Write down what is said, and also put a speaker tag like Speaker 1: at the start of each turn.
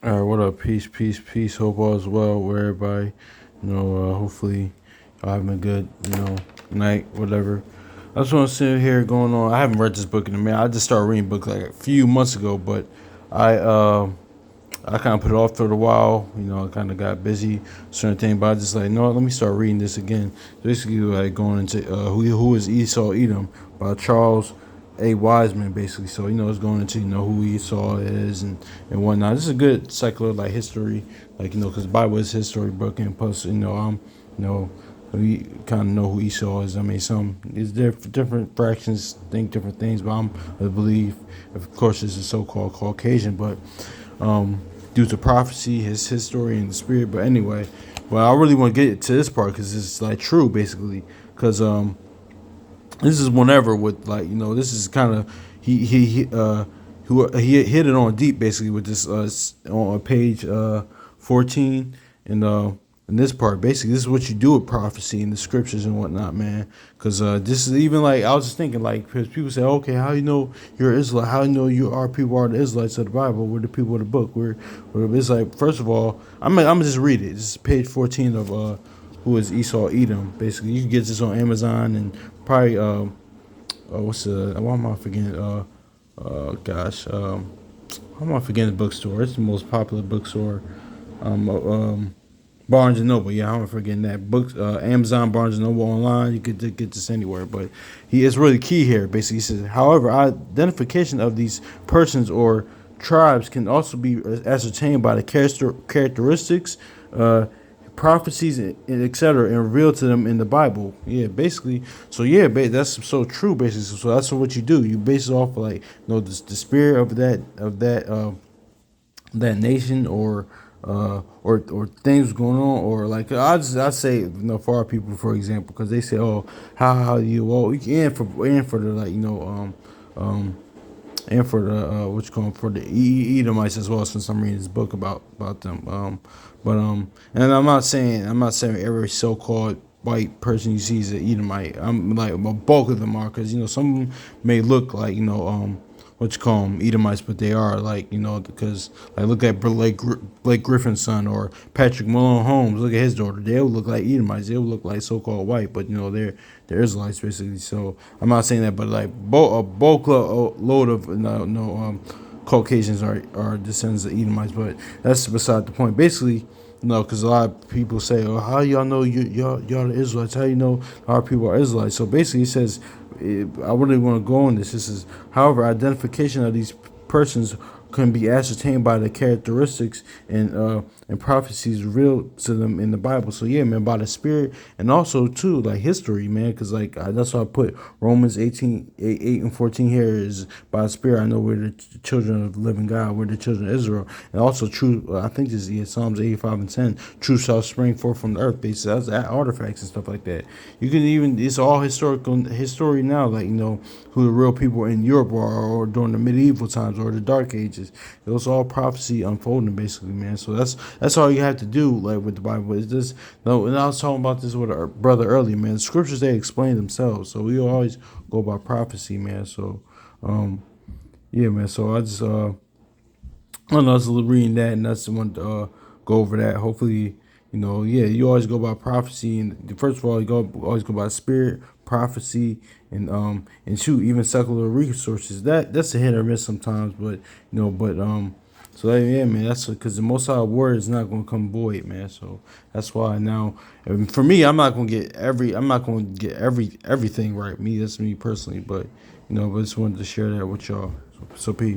Speaker 1: All right, what up? Peace, peace, peace. Hope all is well with everybody. Hopefully y'all having a good, night, whatever. I just want to sit here going on. I haven't read this book in a minute. I just started reading book like a few months ago, but I uh I kind of put it off for a while. I kind of got busy, certain thing, but I just like, no, let me start reading this again. Basically, like going into who is Esau Edom by Charles A. Wiseman, basically. So it's going into who Esau is and whatnot. This is a good secular like history, like because the Bible is a history book, and plus you know we kind of know who Esau is. I mean, some is different fractions think different things, but I believe, of course, this is so-called Caucasian, but um, due to prophecy, his history, and the spirit. But anyway, I really want to get to this part because it's like true, basically. Because this is whenever with like this is kind of he hit it on deep basically with this on page 14 and in this part basically this is what you do with prophecy and the scriptures and whatnot, man. Because this is even like I was just thinking like because people say, okay, how you know you're Israelite, how you know people are the Israelites of the Bible, we're the people of the book, it's like first of all I'm gonna just read it. This is page 14 of who is Esau Edom. Basically, you can get this on Amazon and probably what's the why am I forgetting? Gosh, how am I forgetting the bookstore? It's the most popular bookstore. Barnes and Noble. Yeah, I'm forgetting that. Books, Amazon, Barnes and Noble online. You could get this anywhere, but he is really key here. Basically, he says, however, identification of these persons or tribes can also be ascertained by the characteristics, prophecies, and etc., and revealed to them in the Bible. Yeah, basically. So yeah, that's so true. Basically, so that's what you do. You base it off of like the spirit of that nation or things going on or like I say for our people for example because they say oh how you well and for the like and for the what you call 'em, for the Edomites as well since I'm reading this book about them and I'm not saying every so-called white person you see is an Edomite. I'm like a bulk of them are because some of them may look like what you call them Edomites, but they are like because like look at Blake Griffin's son or Patrick Malone Holmes. Look at his daughter. They will look like Edomites. They will look like so-called white, but they're Israelites basically. So I'm not saying that, but like a bulk load of Caucasians are descendants of Edomites, but that's beside the point. Basically, because a lot of people say, "Oh, how y'all know y'all the Israelites? How you know our people are Israelites?" So basically, he says, I really want to go on this. This is, however, identification of these persons can be ascertained by the characteristics and prophecies revealed to them in the Bible. So yeah, man, by the Spirit and also too like history, man, because like that's why I put Romans 8 and 14 here is by the Spirit. I know we're the children of the living God. We're the children of Israel, and also true. I think this is Psalms 85 and 10. Truth shall spring forth from the earth. Basically, that's artifacts and stuff like that. You can even it's all historical history now. Like who the real people in Europe are, or during the medieval times or the Dark Ages. It was all prophecy unfolding, basically, man. So that's all you have to do, like with the Bible. It's just no. And I was talking about this with our brother earlier, man. The scriptures they explain themselves, so we always go by prophecy, man. So, yeah, man. So I don't know, I was reading that, and that's the one to go over that. Hopefully, yeah, you always go by prophecy, and first of all, always go by spirit, prophecy, and shoot, even secular resources. That's a hit or miss sometimes, but so yeah, man, that's because the Most High word is not going to come void, man. So that's why now, and for me, I'm not going to get everything right. That's me personally, but but I just wanted to share that with y'all. So peace.